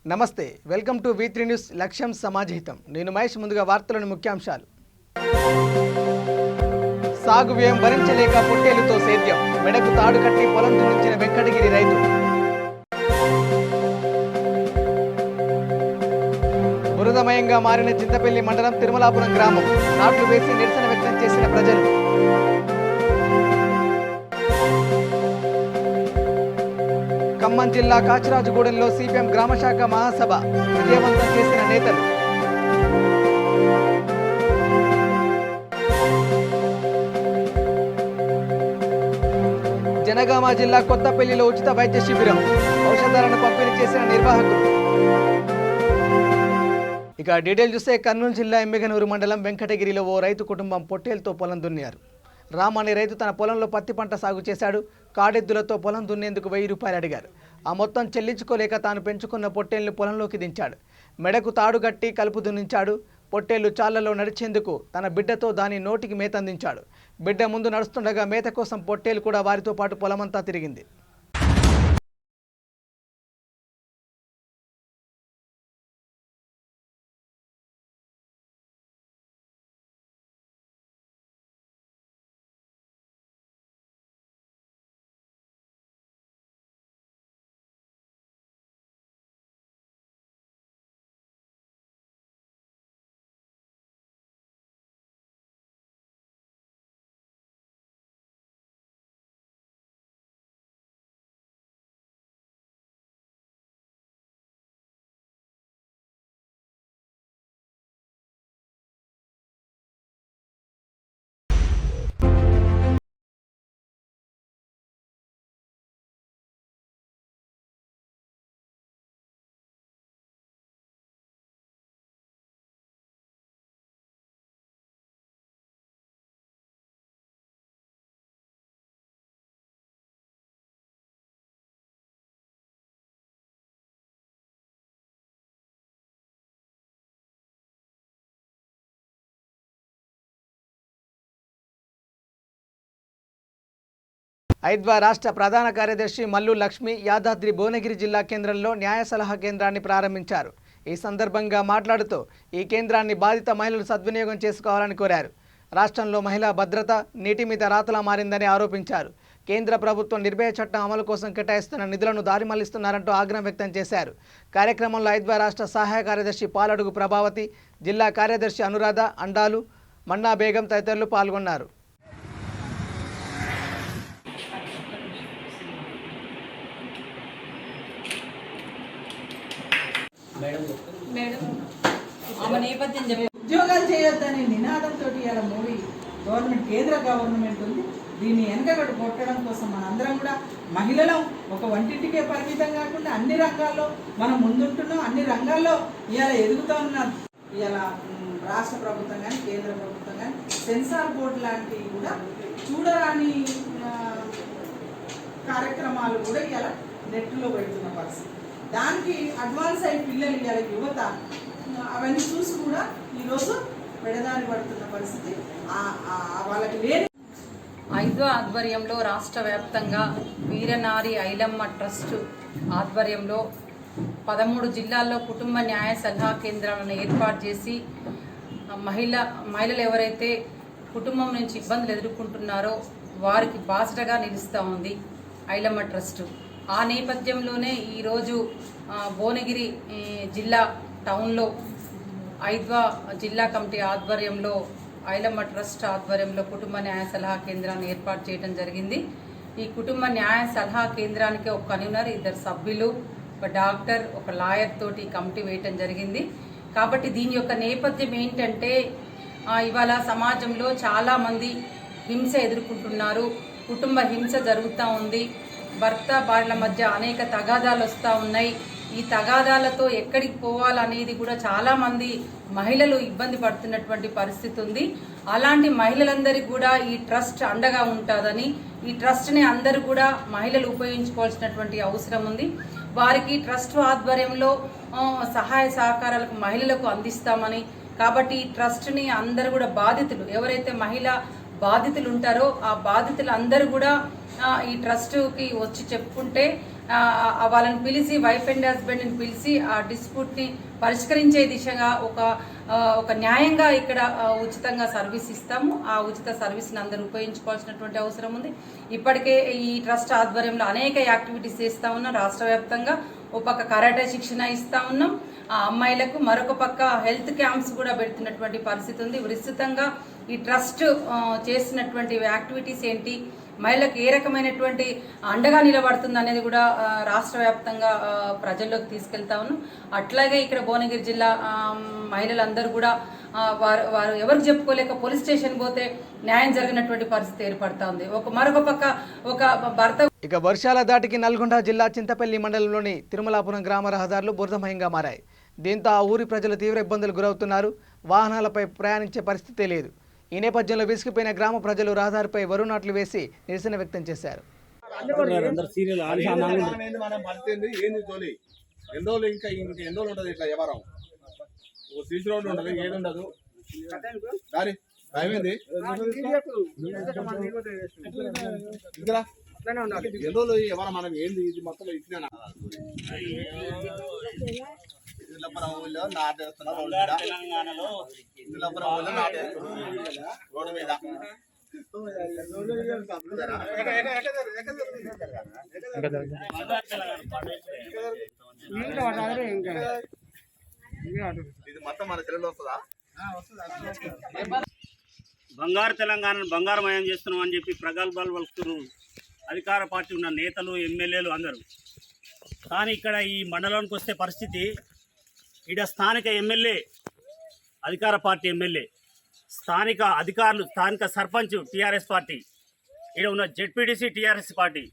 నమస్తే, welcome to V3 news లక్ష్యం సమాజహితం. నేను మహేష్. ముందుగా వార్తలోని ముఖ్యాంశాలు. సాగు వ్యయం భరించలేక పొట్టేలుతో సేద్యం, మెడకు తాడు కట్టి పొలం దున్నించిన వెంకటగిరి రైతు. బురదమయంగా మారిన చింతపల్లి మండలం తిరుమలాపురం గ్రామం, నాట్లు వేసి నిరసన వ్యక్తం చేసిన ప్రజలు. ఖమ్మం జిల్లా కాచిరాజుగూడెంలో సిపిఎం గ్రామశాఖ మహాసభ విజయవంతం చేసిన నేతలు. జనగామ జిల్లా కొత్తపల్లిలో ఉచిత వైద్య శిబిరం, ఔషధాలను పంపిణీ చేసిన నిర్వాహకులు. ఇక డీటెయిల్ చూస్తే కర్నూలు జిల్లా ఎమ్మిగనూరు మండలం వెంకటగిరిలో ఓ రైతు కుటుంబం పొట్టేలతో పొలం దున్నారు. రామ్ అనే రైతు తన పొలంలో పత్తి పంట సాగు చేశాడు. కాడెద్దులతో పొలం దున్నేందుకు 1000 రూపాయలు అడిగారు. ఆ మొత్తం చెల్లించుకోలేక తాను పెంచుకున్న పొట్టేళ్లను పొలంలోకి దించాడు. మెడకు తాడు కట్టి కలుపు దున్నించాడు. పొట్టేళ్లు చాళ్లలో నడిచేందుకు తన బిడ్డతో దాని నోటికి మేత అందించాడు. బిడ్డ ముందు నడుస్తుండగా మేత కోసం పొట్టేలు కూడా వారితో పాటు పొలమంతా తిరిగింది. ఐద్వా రాష్ట్ర ప్రధాన కార్యదర్శి మల్లు లక్ష్మి యాదాద్రి భువనగిరి జిల్లా కేంద్రంలో న్యాయ సలహా కేంద్రాన్ని ప్రారంభించారు. ఈ సందర్భంగా మాట్లాడుతూ ఈ కేంద్రాన్ని బాధిత మహిళలు సద్వినియోగం చేసుకోవాలని కోరారు. రాష్ట్రంలో మహిళా భద్రత నీటి మీద రాతలా మారిందని ఆరోపించారు. కేంద్ర ప్రభుత్వం నిర్భయ చట్టం అమలు కోసం కేటాయిస్తున్న నిధులను దారి మళ్లిస్తున్నారంటూ ఆగ్రహం వ్యక్తం చేశారు. కార్యక్రమంలో ఐద్వా రాష్ట్ర సహాయ కార్యదర్శి పాలడుగు ప్రభావతి, జిల్లా కార్యదర్శి అనురాధ, అండాలు, మన్నా బేగం తదితరులు పాల్గొన్నారు. ఉద్యోగాలు చేయొద్దని నినాదంతో ఇలా మోడీ గవర్నమెంట్, కేంద్ర గవర్నమెంట్ ఉంది. దీన్ని వెనకబడి కొట్టడం కోసం మనందరం కూడా మహిళలం ఒక వంటింటికే పరిమితం కాకుండా అన్ని రంగాల్లో మనం ముందుంటున్నాం. అన్ని రంగాల్లో ఇవాళ ఎదుగుతూ ఉన్నాం. ఇవాళ రాష్ట్ర ప్రభుత్వం కానీ కేంద్ర ప్రభుత్వం కానీ సెన్సార్ బోర్డు లాంటివి కూడా చూడరాని కార్యక్రమాలు కూడా ఇవాళ నెట్లో పెడుతున్న పరిస్థితి. దానికి అడ్వాన్స్ అయిన పిల్లలు ఇవాళ యువత అవన్నీ చూసి కూడా ఈరోజు పెడదారి పడుతున్న పరిస్థితి వాళ్ళకి లేదు. ఐద్వా ఆధ్వర్యంలో రాష్ట్ర వ్యాప్తంగా వీరనారి ఐలమ్మ ట్రస్ట్ ఆధ్వర్యంలో 13 జిల్లాల్లో కుటుంబ న్యాయ సలహా కేంద్రాలను ఏర్పాటు చేసి మహిళలు ఎవరైతే కుటుంబం నుంచి ఇబ్బందులు ఎదుర్కొంటున్నారో వారికి బాసటగా నిలుస్తూ ఉంది ఐలమ్మ ట్రస్ట్. ఆ నేపథ్యంలోనే ఈరోజు భువనగిరి జిల్లా టౌన్లో ఐద్వా జిల్లా కమిటీ ఆధ్వర్యంలో ఐలమ్మ ట్రస్ట్ ఆధ్వర్యంలో కుటుంబ న్యాయ సలహా కేంద్రాన్ని ఏర్పాటు చేయడం జరిగింది. ఈ కుటుంబ న్యాయ సలహా కేంద్రానికి ఒక కన్వీనర్, 2 సభ్యులు, ఒక డాక్టర్, ఒక లాయర్ తోటి కమిటీ వేయటం జరిగింది. కాబట్టి దీని యొక్క నేపథ్యం ఏంటంటే ఇవాళ సమాజంలో చాలామంది హింస ఎదుర్కొంటున్నారు. కుటుంబ హింస జరుగుతూ ఉంది. భర్త భార్యల మధ్య అనేక తగాదాలు వస్తూ ఉన్నాయి. ఈ తగాదాలతో ఎక్కడికి పోవాలనేది కూడా చాలామంది మహిళలు ఇబ్బంది పడుతున్నటువంటి పరిస్థితి ఉంది. అలాంటి మహిళలందరికీ కూడా ఈ ట్రస్ట్ అండగా ఉంటుందని, ఈ ట్రస్ట్ని అందరూ కూడా మహిళలు ఉపయోగించుకోవాల్సినటువంటి అవసరం ఉంది. వారికి ట్రస్ట్ ఆధ్వర్యంలో సహాయ సహకారాలకు మహిళలకు అందిస్తామని, కాబట్టి ఈ ట్రస్ట్ని అందరూ కూడా బాధితులు ఎవరైతే మహిళా బాధితులు ఉంటారో ఆ బాధితులు అందరూ కూడా ఈ ట్రస్ట్కి వచ్చి చెప్పుకుంటే వాళ్ళని పిలిచి వైఫ్ అండ్ హస్బెండ్ని పిలిచి ఆ డిస్ప్యూట్ని పరిష్కరించే దిశగా ఒక న్యాయంగా ఇక్కడ ఉచితంగా సర్వీస్ ఇస్తాము. ఆ ఉచిత సర్వీస్ని అందరూ ఉపయోగించుకోవాల్సినటువంటి అవసరం ఉంది. ఇప్పటికే ఈ ట్రస్ట్ ఆధ్వర్యంలో అనేక యాక్టివిటీస్ చేస్తూ ఉన్నాం. రాష్ట్ర వ్యాప్తంగా ఒక పక్క కరాటే శిక్షణ ఇస్తూ ఉన్నాం ఆ అమ్మాయిలకు, మరొక పక్క హెల్త్ క్యాంప్స్ కూడా పెడుతున్నటువంటి పరిస్థితి ఉంది. విస్తృతంగా ఈ ట్రస్ట్ చేసినటువంటి యాక్టివిటీస్ ఏంటి, మహిళలకు ఏ రకమైనటువంటి అండగా నిలబడుతుంది అనేది కూడా రాష్ట్ర వ్యాప్తంగా ప్రజల్లోకి తీసుకెళ్తా ఉన్నాం. అట్లాగే ఇక్కడ భువనగిరి జిల్లా మహిళలందరూ కూడా వారు ఎవరికి చెప్పుకోలేక పోలీస్ స్టేషన్ పోతే న్యాయం జరిగినటువంటి పరిస్థితి ఏర్పడతా ఉంది. మరొక పక్క ఒక భర్త. ఇక వర్షాల దాటికి నల్గొండ జిల్లా చింతపల్లి మండలంలోని తిరుమలాపురం గ్రామ రహదారులు బురదమయంగా మారాయి. దీంతో ఆ ఊరి ప్రజలు తీవ్ర ఇబ్బందులు గురవుతున్నారు. వాహనాలపై ప్రయాణించే పరిస్థితి లేదు. ఈ నేపథ్యంలో విసిగిపోయిన గ్రామ ప్రజలు రహదారిపై వరునాట్లు వేసి నిరసన వ్యక్తం చేశారు. ఊళ్ళో నాటేస్తున్నారు రోడ్డు మీద. ఇది మొత్తం మన చెల్లెలు వస్తుందా? బంగారు తెలంగాణను బంగారమయం చేస్తున్నాం అని చెప్పి ప్రగల్భాలు పలుకుతున్నారు అధికార పార్టీ ఉన్న నేతలు, ఎమ్మెల్యేలు అందరూ. కానీ ఇక్కడ ఈ మండలానికి వస్తే పరిస్థితి, ఇక్కడ స్థానిక ఎమ్మెల్యే, అధికార పార్టీ ఎమ్మెల్యే, స్థానిక అధికారులు, స్థానిక సర్పంచ్ టీఆర్ఎస్ పార్టీ, ఇక్కడ ఉన్న జెడ్పీటీసీ టీఆర్ఎస్ పార్టీ.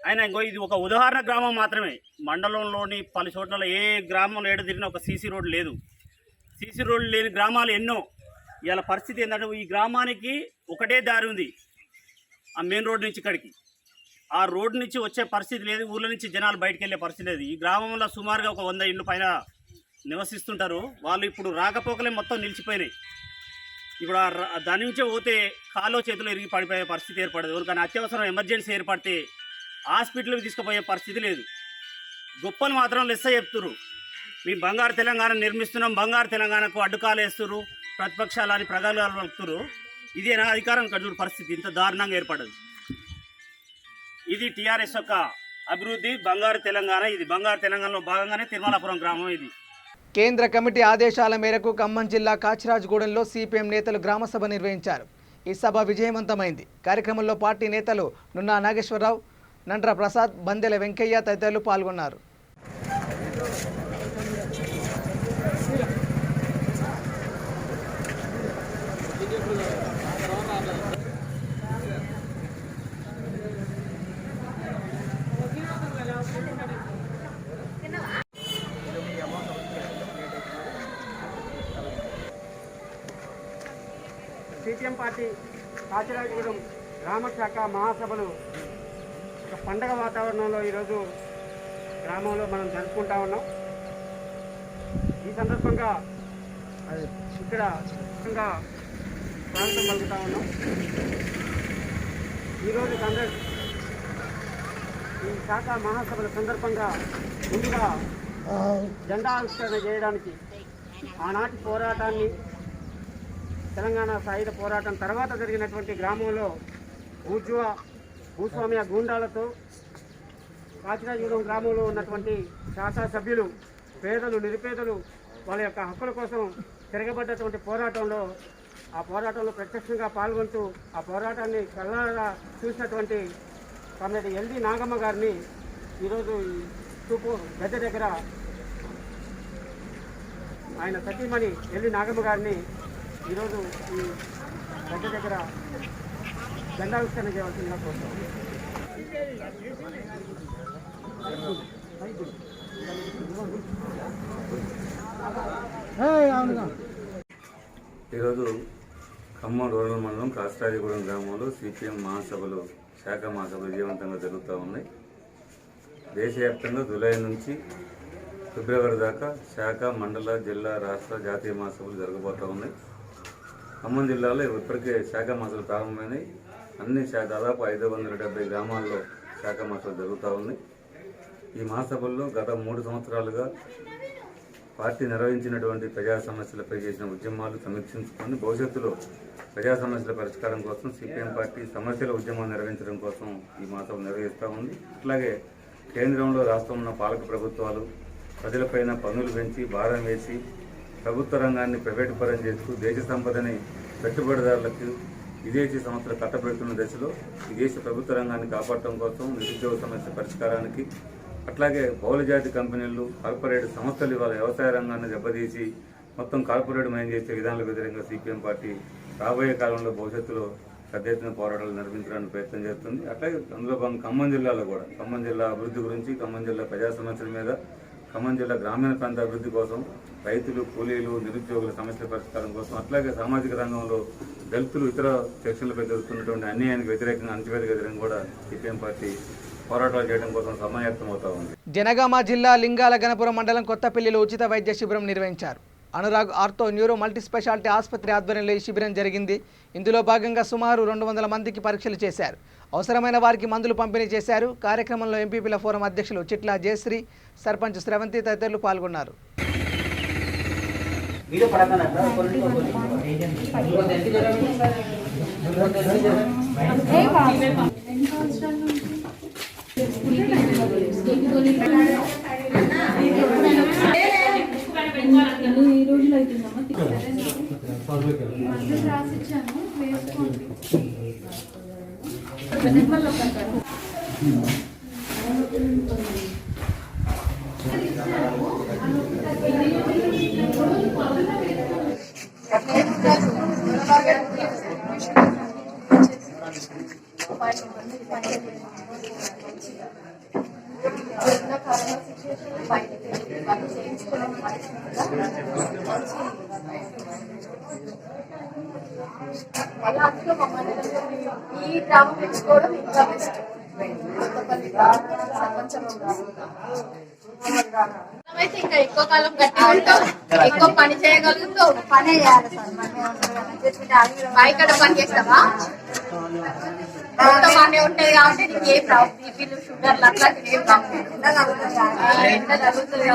అయినా ఇది ఒక ఉదాహరణ గ్రామం మాత్రమే. మండలంలోని పలు చోట్ల ఏ గ్రామంలో ఏడు తిరిగినా ఒక సీసీ రోడ్డు లేదు. సీసీ రోడ్లు లేని గ్రామాలు ఎన్నో. ఇవాళ పరిస్థితి ఏంటంటే ఈ గ్రామానికి ఒకటే దారి ఉంది, ఆ మెయిన్ రోడ్డు నుంచి ఇక్కడికి. ఆ రోడ్డు నుంచి వచ్చే పరిస్థితి లేదు, ఊళ్ళ నుంచి జనాలు బయటకు వెళ్ళే పరిస్థితి లేదు. ఈ గ్రామంలో సుమారుగా ఒక 100 ఇళ్ళు పైన నివసిస్తుంటారు. వాళ్ళు ఇప్పుడు రాకపోకలే మొత్తం నిలిచిపోయినాయి. ఇప్పుడు దాని నుంచే పోతే కాలో చేతులు ఇరిగి పడిపోయే పరిస్థితి ఏర్పడదు. ఎవరికైనా అత్యవసరం ఎమర్జెన్సీ ఏర్పడితే హాస్పిటల్కి తీసుకుపోయే పరిస్థితి లేదు. గొప్పలు మాత్రం లెస్స చెప్తున్నారు. మేము బంగారు తెలంగాణ నిర్మిస్తున్నాం, బంగారు తెలంగాణకు అడ్డుకాలు వేస్తున్నారు, ప్రతిపక్షాలని ప్రగల్భాలు పలుకుతున్నారు. ఇదేనా అధికారం కడుగు పరిస్థితి ఇంత దారుణంగా ఏర్పడదు. ఇది టీఆర్ఎస్ యొక్క అభివృద్ధి, బంగారు తెలంగాణ. ఇది బంగారు తెలంగాణలో భాగంగానే తిరుమలాపురం గ్రామం ఇది. కేంద్ర కమిటీ ఆదేశాల మేరకు ఖమ్మం జిల్లా కాచిరాజగూడెంలో సిపిఎం నేతలు గ్రామ సభ నిర్వహించారు. ఈ సభ విజయవంతమైంది. కార్యక్రమంలో పార్టీ నేతలు నున్నా నాగేశ్వరరావు, నండ్ర ప్రసాద్, బందెల వెంకయ్య తదితరులు పాల్గొన్నారు. సిపిఎం పార్టీ కాచిరాజగూడెం గ్రామ శాఖ మహాసభలు ఒక పండగ వాతావరణంలో ఈరోజు గ్రామంలో మనం జరుపుకుంటా ఉన్నాం. ఈ సందర్భంగా ఇక్కడ స్వాగతం పలుకుతా ఉన్నాం. ఈరోజు ఈ శాఖ మహాసభల సందర్భంగా ముందుగా జెండా ఆవిష్కరణ చేయడానికి ఆనాటి పోరాటాన్ని, తెలంగాణ సాయుధ పోరాటం తర్వాత జరిగినటువంటి గ్రామంలో భూస్వామ్య గూండాలతో కాచిరాజగూడెం గ్రామంలో ఉన్నటువంటి శాసనసభ్యులు, పేదలు, నిరుపేదలు వాళ్ళ యొక్క హక్కుల కోసం తిరగబడ్డటువంటి పోరాటంలో, ఆ పోరాటంలో ప్రత్యక్షంగా పాల్గొంటూ ఆ పోరాటాన్ని కళ్ళారా చూసినటువంటి కమ్రేడ్ ఎల్డి నాగమ్మ గారిని ఈరోజు ఈ తూపూరు గద్దె దగ్గర ఆయన సతీమణి ఎల్డి నాగమ్మ గారిని ఈరోజు ఈ గద్దె దగ్గర జెండావిష్కరణ చేయవలసిందిగా కోరుతాం. ఈరోజు ఖమ్మం రూరల్ మండలం కాచిరాజగూడెం గ్రామంలో సిపిఎం మహాసభలు, శాఖ మహాసభలు విజయవంతంగా జరుగుతూ ఉన్నాయి. దేశవ్యాప్తంగా జూలై నుంచి ఫిబ్రవరి దాకా శాఖ, మండల, జిల్లా, రాష్ట్ర, జాతీయ మహాసభలు జరగబోతూ ఉన్నాయి. ఖమ్మం జిల్లాలో ఇప్పటికే శాఖ మహాసభలు ప్రారంభమైనాయి. అన్ని దాదాపు 570 గ్రామాల్లో శాఖ మహాసభలు జరుగుతూ ఉన్నాయి. ఈ మహాసభల్లో గత 3 సంవత్సరాలుగా పార్టీ నిర్వహించినటువంటి ప్రజా సమస్యలపై చేసిన ఉద్యమాలు సమీక్షించుకొని భవిష్యత్తులో ప్రజా సమస్యల పరిష్కారం కోసం సిపిఎం పార్టీ సమస్యల ఉద్యమం నిర్వహించడం కోసం ఈ మహాసభ నిర్వహిస్తూ ఉంది. అట్లాగే కేంద్రంలో రాష్ట్రంలో ఉన్న పాలక ప్రభుత్వాలు ప్రజలపైన పన్నులు పెంచి భారం వేసి ప్రభుత్వ రంగాన్ని ప్రైవేటు పరం చేస్తూ దేశ సంపదని పెట్టుబడిదారులకు విదేశీ సంస్థలు కట్టబెడుతున్న దశలో ఈ దేశ ప్రభుత్వ రంగాన్ని కాపాడటం కోసం నిరుద్యోగ సమస్య పరిష్కారానికి అట్లాగే బహుళజాతి కంపెనీలు కార్పొరేట్ సంస్థలు ఇవాళ వ్యవసాయ రంగాన్ని దెబ్బతీసి మొత్తం కార్పొరేట్ మయం చేసే విధానాలకు వ్యతిరేకంగా సిపిఎం పార్టీ రాబోయే కాలంలో భవిష్యత్తులో పెద్ద ఎత్తున పోరాటాలు నిర్వహించడానికి ప్రయత్నం చేస్తుంది. అట్లాగే అందులో ఖమ్మం జిల్లాలో కూడా ఖమ్మం జిల్లా అభివృద్ధి గురించి, ఖమ్మం జిల్లా ప్రజా సమస్యల మీద, ఖమ్మం జిల్లా గ్రామీణ ప్రాంత అభివృద్ధి కోసం, రైతులు, కూలీలు, నిరుద్యోగుల సమస్యల పరిష్కారం కోసం, అట్లాగే సామాజిక రంగంలో దళితులు, ఇతర సెక్షన్లపై జరుగుతున్నటువంటి అన్యాయానికి వ్యతిరేకంగా, అణచివేతకు వ్యతిరేకంగా కూడా సిపిఎం పార్టీ పోరాటాలు చేయడం కోసం సమాయత్తమవుతా ఉంది. జనగామ జిల్లా లింగాల గణపురం మండలం కొత్తపల్లిలో ఉచిత వైద్య శిబిరం నిర్వహించారు. Anurag ortho neuro multi speciality ఆసుపత్రి ఆధ్వర్యంలో ఈ శిబిరం జరిగింది. ఇందులో భాగంగా సుమారు 200 మందికి పరీక్షలు చేశారు. అవసరమైన వారికి మందులు పంపిణీ చేశారు. కార్యక్రమంలో ఎంపీపీల ఫోరం అధ్యక్షులు చిట్లా జయశ్రీ, సర్పంచ్ శ్రవంతి తదితరులు పాల్గొన్నారు. ఈ రోజులు అవుతుందమ్మా రాసిచ్చాను వేసుకోండి. ఈ గ్రామం పెంచుకోవడం ఇంకా బెస్ట్. అయితే ఇంకా ఎక్కువ కాలం గట్టిగా ఉంటాం, ఎక్కువ పని చేయగలుగుతాం. పనే చేయాలి సార్, ఇక్కడ పని చేస్తావా బాగానే ఉంటది కాబట్టి నీకు ఏ ప్రాబ్లం, బీపీలు, షుగర్లు అట్లాంటివి ఏం ఎండ తగ్గుతుంది.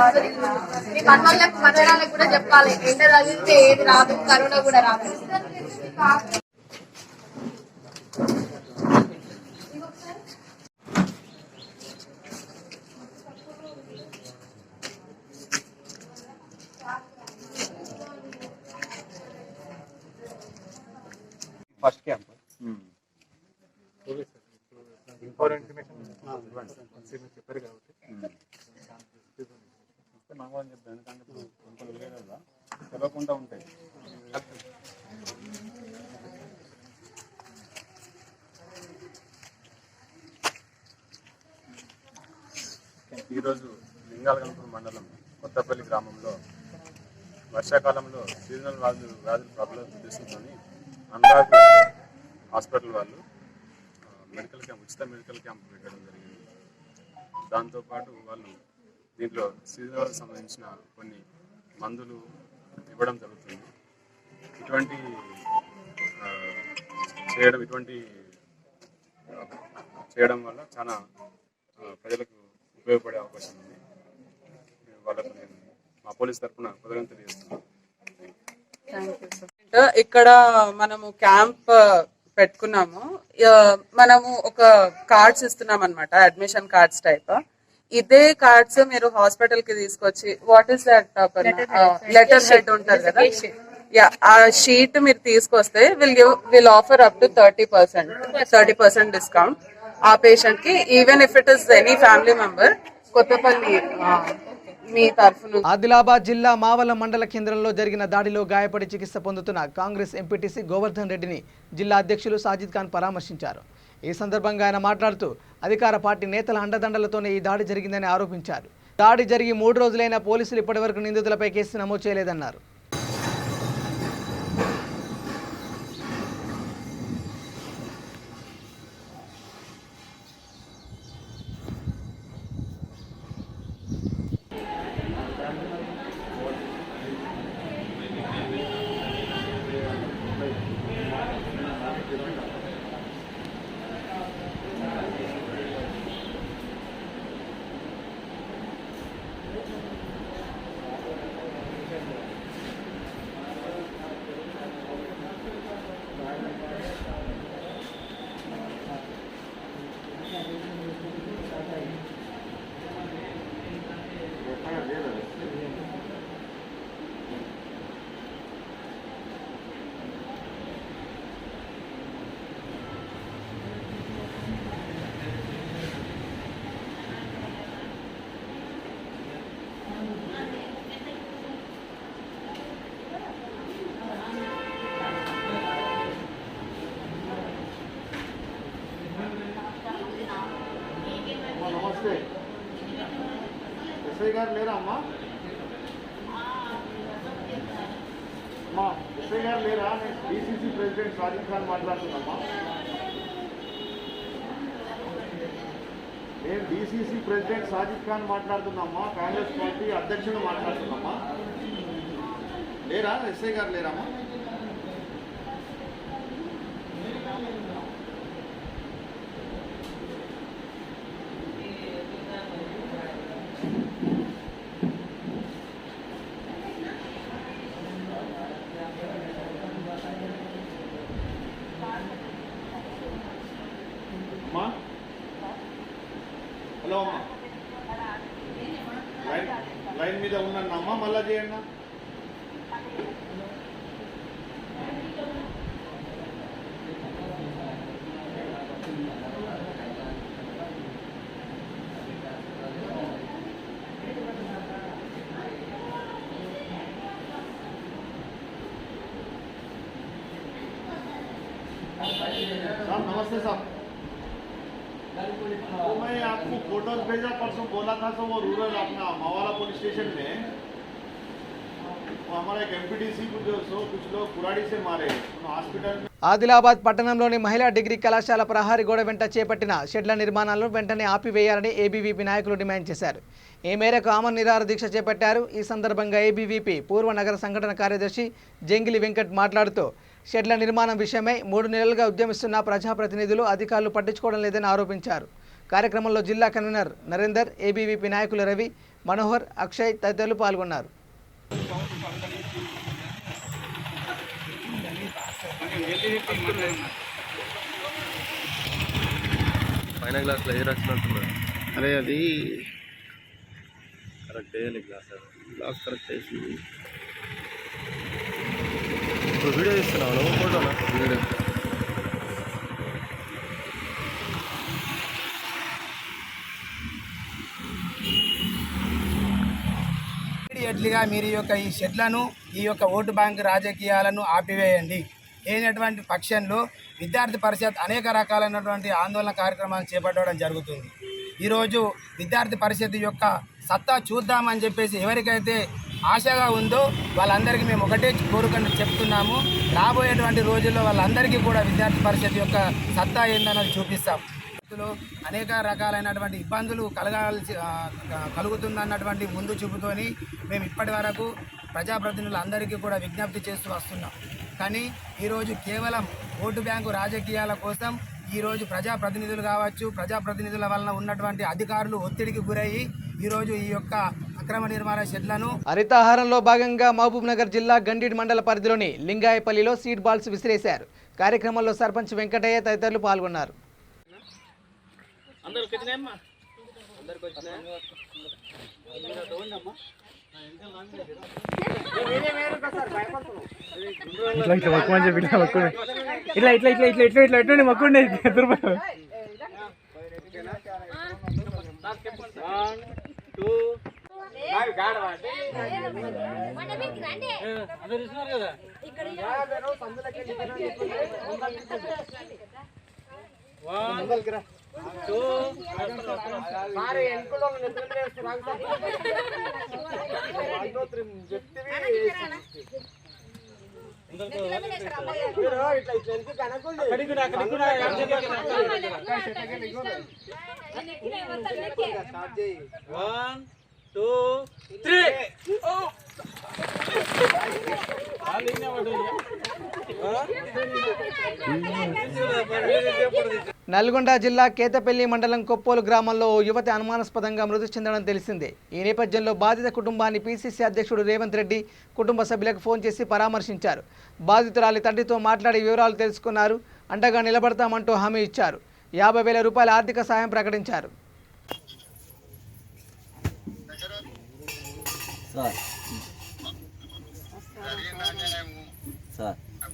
మీ మనవాళ్ళకి కూడా చెప్పాలి, ఎండ తగిలితే ఏది రాదు, కరోనా కూడా రాదు. ఫస్ట్ క్యాంప్ చెప్పారు కాబట్టి మంగళం చెప్తాను, ఎందుకంటే తెలియకుండా ఉంటాయి. ఈరోజు లింగాల గణపురం మండలం కొత్తపల్లి గ్రామంలో వర్షాకాలంలో సీజనల్ వ్యాధులు ప్రాబ్లం ఉద్దేశంతో అనురాగ్ హాస్పిటల్ వాళ్ళు మెడికల్ క్యాంప్, ఉచిత మెడికల్ క్యాంప్ పెట్టడం జరిగింది. దాంతోపాటు వాళ్ళు దీంట్లో సీజనల్ సంబంధించిన కొన్ని మందులు ఇవ్వడం జరుగుతుంది. ఇటువంటి చేయడం వల్ల చాలా ప్రజలకు ఉపయోగపడే అవకాశం ఉంది. వాళ్ళకు నేను మా పోలీస్ తరఫున కృతజ్ఞతలు తెలియజేస్తున్నాను. ఇక్కడ మనము క్యాంప్ పెట్టుకున్నాము. మనము ఒక కార్డ్స్ ఇస్తున్నాం అనమాట, అడ్మిషన్ కార్డ్స్ టైప్. ఇదే కార్డ్స్ మీరు హాస్పిటల్ కి తీసుకొచ్చి, what is that letter sheet ఉంటుంది కదా, ఆ షీట్ మీరు తీసుకొస్తే will offer up to 30% discount ఆ పేషెంట్ కి, even if it is any family member. Kothapalli మీ తరఫున. ఆదిలాబాద్ జిల్లా మావల మండల కేంద్రంలో జరిగిన దాడిలో గాయపడి చికిత్స పొందుతున్న కాంగ్రెస్ ఎంపీటీసీ గోవర్ధన్ రెడ్డిని జిల్లా అధ్యక్షులు సాజిద్ ఖాన్ పరామర్శించారు. ఈ సందర్భంగా ఆయన మాట్లాడుతూ అధికార పార్టీ నేతల అండదండలతోనే ఈ దాడి జరిగిందని ఆరోపించారు. దాడి జరిగి 3 రోజులైనా పోలీసులు ఇప్పటివరకు నిందితులపై కేసు నమోదు చేయలేదన్నారు. గారు లేరా అమ్మా? అమ్మా ఎస్ఐ గారు లేరా? నేను డిసిసి ప్రెసిడెంట్ సాజిద్ ఖాన్ మాట్లాడుతున్నామ్మా. నేను డిసిసి ప్రెసిడెంట్ సాజిద్ ఖాన్ మాట్లాడుతున్నామ్మా. కాంగ్రెస్ పార్టీ అధ్యక్షుడు మాట్లాడుతున్నామ్మా. లేరా ఎస్ఐ గారు లేరమ్మా? అమ్మా హలో అమ్మా, లైన్ మీద ఉన్నాను అమ్మా, మళ్ళా చేయండి. साहब नमस्ते साहब, तो मैं आपको फोटोज भेजा परसों, बोला था तो वो रूरल अपना मवाला पुलिस स्टेशन में वो हमारा एक एमपीडीसी को जो सो कुछ लोग कुराड़ी से मारे हॉस्पिटल में. ఆదిలాబాద్ పట్టణంలోని మహిళా డిగ్రీ కళాశాల ప్రహారీ గోడ వెంట చేపట్టిన షెడ్ల నిర్మాణాలను వెంటనే ఆపివేయాలని ఏబీవీపీ నాయకులు డిమాండ్ చేశారు. ఈ మేరకు ఆమరణ నిరాహార దీక్ష చేపట్టారు. ఈ సందర్భంగా ఏబీవీపీ పూర్వ నగర సంఘటన కార్యదర్శి జంగిలి వెంకట్ మాట్లాడుతూ షెడ్ల నిర్మాణం విషయమై 3 నెలలుగా ఉద్యమిస్తున్న ప్రజాప్రతినిధులు అధికారులు పట్టించుకోవడం లేదని ఆరోపించారు. కార్యక్రమంలో జిల్లా కన్వీనర్ నరేందర్, ఏబీవీపీ నాయకులు రవి, మనోహర్, అక్షయ్ తదితరులు పాల్గొన్నారు. పైన గ్లాస్లో ఏ రాసినట్టున్నారు? అరే అది కరెక్ట్ వేయాలి, గ్లాస్ కరెక్ట్ వేసి. ఇప్పుడు వీడియో తీస్తున్నావు నువ్వు? ఫోటోనా? వీడియో. ఇమీడియట్లీగా మీరు ఈ షెడ్లను, ఈ ఓటు బ్యాంక్ రాజకీయాలను ఆపివేయండి. లేనటువంటి పక్షంలో విద్యార్థి పరిషత్ అనేక రకాలైనటువంటి ఆందోళన కార్యక్రమాలు చేపట్టడం జరుగుతుంది. ఈరోజు విద్యార్థి పరిషత్ యొక్క సత్తా చూద్దామని చెప్పేసి ఎవరికైతే ఆశగా ఉందో వాళ్ళందరికీ మేము ఒకటే కోరుకొని చెప్తున్నాము. రాబోయేటువంటి రోజుల్లో వాళ్ళందరికీ కూడా విద్యార్థి పరిషత్ యొక్క సత్తా ఏందన్నది చూపిస్తాం. అనేక రకాలైనటువంటి ఇబ్బందులు కలుగుతుందన్నటువంటి ముందు చూపుతోని మేము ఇప్పటి వరకు ప్రజాప్రతినిధులందరికీ కూడా విజ్ఞప్తి చేస్తూ వస్తున్నాం. కానీ ఈరోజు కేవలం ఓటు బ్యాంకు రాజకీయాల కోసం ఈరోజు ప్రజాప్రతినిధులు కావచ్చు, ప్రజాప్రతినిధుల వలన ఉన్నటువంటి అధికారులు ఒత్తిడికి గురయ్యి ఈరోజు ఈ యొక్క అక్రమ నిర్మాణ షెడ్లను. హరితాహారంలో భాగంగా మహబూబ్ నగర్ జిల్లా గండీడ్ మండల పరిధిలోని లింగాయపల్లిలో సీడ్ బాల్స్ విసిరేశారు. కార్యక్రమంలో సర్పంచ్ వెంకటయ్య తదితరులు పాల్గొన్నారు. నల్గొండ జిల్లా కేతపల్లి మండలం కొప్పోలు గ్రామంలో ఓ యువతి అనుమానాస్పదంగా మృతి చెందడం తెలిసిందే. ఈ నేపథ్యంలో బాధిత కుటుంబాన్ని పీసీసీ అధ్యక్షుడు రేవంత్ రెడ్డి కుటుంబ సభ్యులకు ఫోన్ చేసి పరామర్శించారు. బాధితురాలి తండ్రితో మాట్లాడి వివరాలు తెలుసుకున్నారు. అండగా నిలబడతామంటూ హామీ ఇచ్చారు. 50,000 రూపాయల ఆర్థిక సాయం ప్రకటించారు.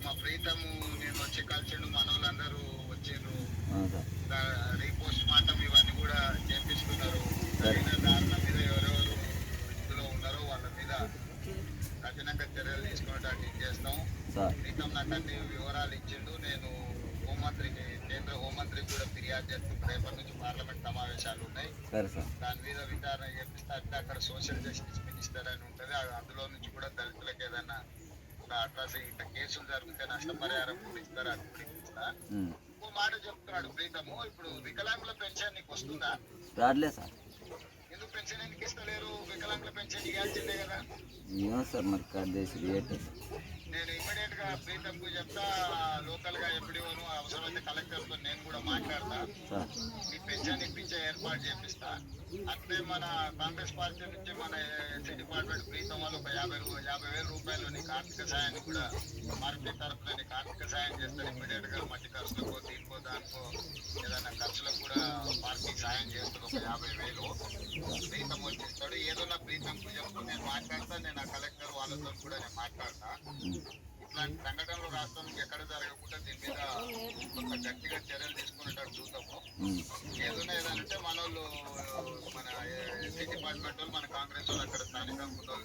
మా ప్రీతము నేను వచ్చి కలిసిండు, మనోళ్ళందరూ వచ్చిండ్రు, రీపోస్ట్ మాటం ఇవన్నీ కూడా చేపిస్తున్నారు. జరిగిన దారుణం మీద ఎవరెవరు ఇందులో ఉన్నారో వాళ్ళ మీద కఠినంగా చర్యలు తీసుకోవడానికి చేస్తాం. ప్రీతం నాకు అన్ని వివరాలు ఇచ్చిండు. నేను హోంమంత్రికి కేంద్ర హోంమంత్రికి కూడా ఫిర్యాదు చేస్తూ రేపటి నుంచి పార్లమెంట్ సమావేశాలు ఉన్నాయి. దాని మీద విచారణ చేపిస్తే అంటే అక్కడ సోషల్ జస్టిస్ మినిస్టర్ అని ఉంటుంది, అందులో నుంచి కూడా దళితులకు ఏదైనా అట్రాసిటీ ఇట్లా కేసులు జరిగితే నష్టపరిహారం కూడా ఇస్తారు, అది కూడా ఇస్తా. ఇంకో మాట చెప్తున్నాడు ప్రీతము, ఇప్పుడు వికలాంగుల పెన్షన్ నీకు వస్తుందా? రావట్లేదు సార్. ఎందుకు పెన్షన్ ఎందుకు ఇస్తలేరు? వికలాంగుల పెన్షన్ ఇవ్వాల్సిందే కదా. ఏమో సార్ మరి కార్దేశ్ రేట్ నేను ఇమ్మీడియట్ గా ప్రీతంకు చెప్తా, లోకల్ గా ఎప్పుడోను అవసరమైతే కలెక్టర్ తో నేను కూడా మాట్లాడతా, ఈ పెన్షన్ ఇప్పించే ఏర్పాటు చేపిస్తా. అట్లే మన కాంగ్రెస్ పార్టీ నుంచి మన ఎస్సీ డిపార్ట్మెంట్ ప్రీతం వాళ్ళు ఒక 50,000 రూపాయలు నీకు ఆర్థిక సాయాన్ని కూడా మార్కెట్ తరఫున నీకు ఆర్థిక సాయం చేస్తారు. ఇమ్మీడియట్ గా మట్టి ఖర్చులకో దీనికో దానికో ఏదైనా ఖర్చులకు కూడా పార్టీకి సాయం చేస్తారు. ఒక 50,000 ప్రీతం వచ్చిస్తాడు. ఏదన్నా ప్రీతంకు చెప్తూ నేను మాట్లాడతా, నేను ఆ కలెక్టర్ వాళ్ళతో కూడా నేను మాట్లాడతా. ఇట్లాంటి సంఘటనలు రాష్ట్రానికి ఎక్కడ జరగకుండా దీని మీద కొంత గట్టిగా చర్యలు తీసుకునేటట్టు చూద్దాము. ఏదైనా ఏదంటే మన వాళ్ళు మన ఎస్సీ డిపార్ట్మెంట్ వాళ్ళు మన కాంగ్రెస్ వాళ్ళు అక్కడ స్థానికంగా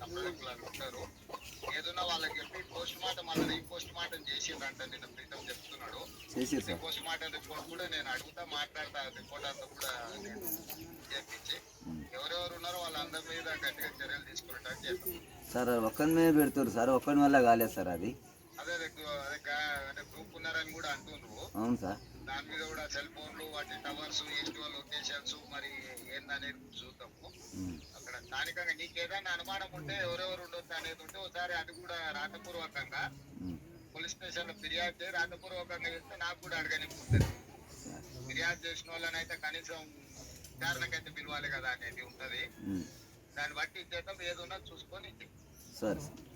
సంప్రదింపులు ఉంటారు. ఏదైనా వాళ్ళకి చెప్పి పోస్ట్ మార్టం అలా రీపోస్ట్ మార్టం చేసిందంట నిన్న ప్రీతం చెప్తున్నాడు. పోస్ట్ మార్టం రిపోర్ట్ కూడా నేను అడుగుతా, మాట్లాడతా. రిపోర్ట్ అంతా కూడా నేను చేపించి ఎవరెవరు ఉన్నారో వాళ్ళందరి మీద గట్టిగా చర్యలు తీసుకునేటట్టు చేస్తాం సార్. ఒక్కరి మీద పెడుతున్నారు సార్, ఒక్కరి వల్ల కాలేదు సార్. అది అదే అంటే గ్రూప్ ఉన్నారని కూడా అంటున్నారు. అవును సార్. దాని మీద కూడా సెల్ ఫోన్లు వాటి టవర్స్ ఎస్టివల్ లొకేషన్స్ మరి ఏందనేది చూద్దాము. అక్కడ స్థానికంగా నీకు ఏదైనా అనుమానం ఉంటే ఎవరెవరు ఉండొచ్చు అనేది ఉంటే ఒకసారి అది కూడా రాతపూర్వకంగా పోలీస్ స్టేషన్ లో ఫిర్యాదు చేసి రాతపూర్వకంగా చేస్తే నాకు కూడా అడగనికుంటుంది. ఫిర్యాదు చేసిన వాళ్ళనైతే కనీసం విచారణకైతే పిలవాలి కదా అనేది ఉంటది. దాన్ని బట్టి ఇచ్చేద్దాం, ఏదన్నా చూసుకొని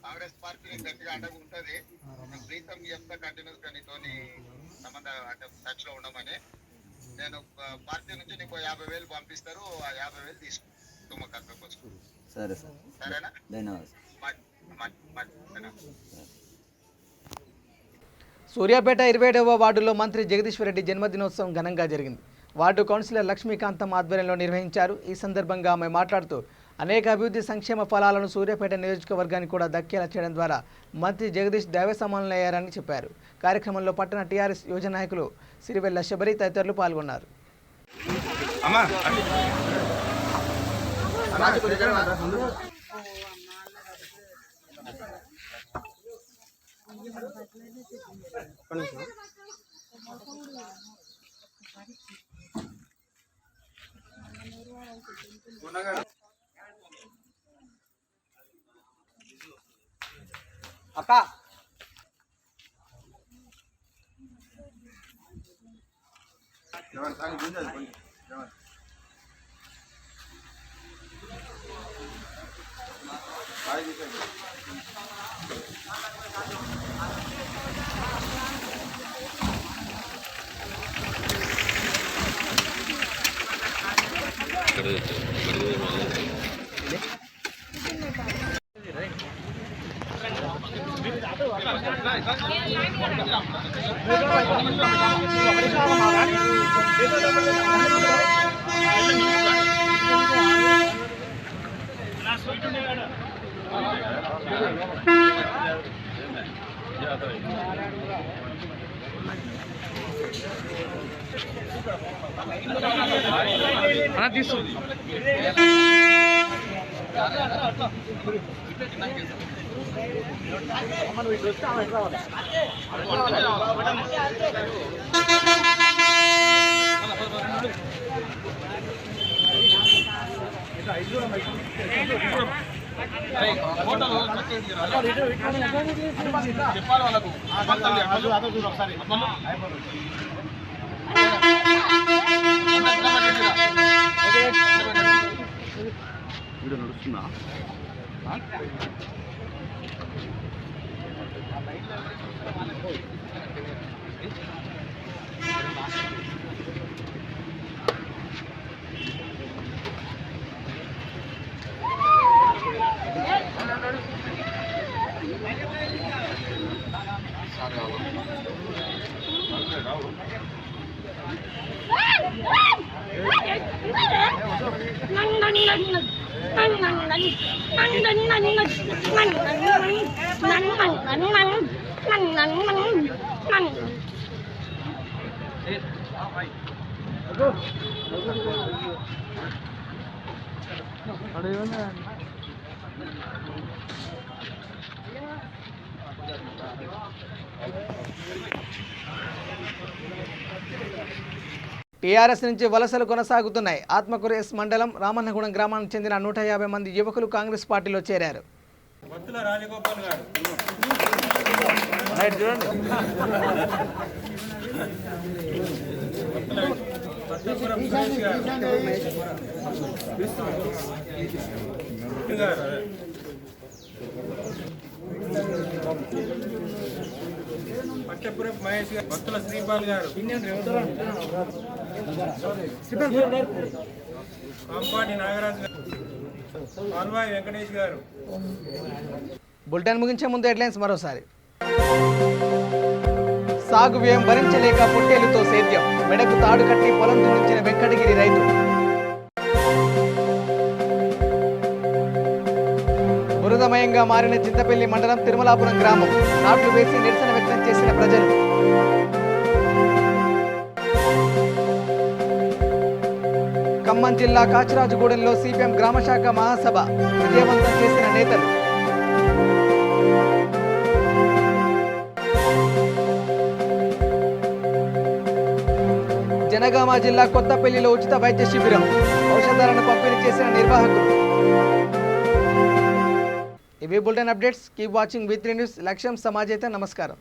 కాంగ్రెస్ పార్టీని గట్టిగా అండగా ఉంటది. ప్రీతం చెప్తా కంటిన్యూస్ గా నీతోని సంబంధ అంటే టచ్ లో ఉండమని. నేను పార్టీ నుంచి నీకు 50,000 పంపిస్తారు, ఆ 50,000 తీసుకుంటాం ఖర్చు కోసం. సరే సార్. సరేనా? ధన్యవాదాలు. సూర్యాపేట 27వ వార్డులో మంత్రి జగదీశ్వర్ రెడ్డి జన్మదినోత్సవం ఘనంగా జరిగింది. వార్డు కౌన్సిలర్ లక్ష్మీకాంతం ఆధ్వర్యంలో నిర్వహించారు. ఈ సందర్భంగా ఆమె మాట్లాడుతూ అనేక అభివృద్ధి సంక్షేమ ఫలాలను సూర్యాపేట నియోజకవర్గానికి కూడా దక్కేలా చేయడం ద్వారా మంత్రి జగదీష్ దైవ సమానులయ్యారని చెప్పారు. కార్యక్రమంలో పట్టణ టీఆర్ఎస్ యువజన నాయకులు సిరివెల్ల శబరి తదితరులు పాల్గొన్నారు. అక్క చెప్పాలి వాళ్ళకు ఒకసారి వీడియో నడుస్తుందా? టీఆర్ఎస్ నుంచి వలసలు కొనసాగుతున్నాయి. ఆత్మకూరు ఎస్ మండలం రామన్నగూడెం గ్రామానికి చెందిన 150 మంది యువకులు కాంగ్రెస్ పార్టీలో చేరారు. పట్టపురపు మహేష్ గారు, భక్తుల శ్రీపాల్ గారు, కాంపాటి నాగరాజు గారు, పాల్వాయి వెంకటేష్ గారు. బులెటిన్ ముగించే ముందు హెడ్లైన్స్ మరోసారి. సాగు వ్యయం భరించలేక పొట్టేలుతో సేద్యం, మెడకు తాడు కట్టి పొలం దున్నించిన వెంకటగిరి రైతు. బురదమయంగా మారిన చింతపల్లి మండలం తిరుమలాపురం గ్రామం, నాట్లు వేసి నిరసన వ్యక్తం చేసిన ప్రజలు. ఖమ్మం జిల్లా కాచిరాజుగూడెంలో సిపిఎం గ్రామశాఖ మహాసభ విజయవంతం చేసిన నేతలు. జనగామ జిల్లా కొత్తపల్లిలో ఉచిత వైద్య శిబిరం, ఔషధాలను పంపిణీ చేసిన నిర్వాహకులు. ఇవి bulletin updates. Keep watching V3 news. లక్ష్యం సమాజైతే. నమస్కారం.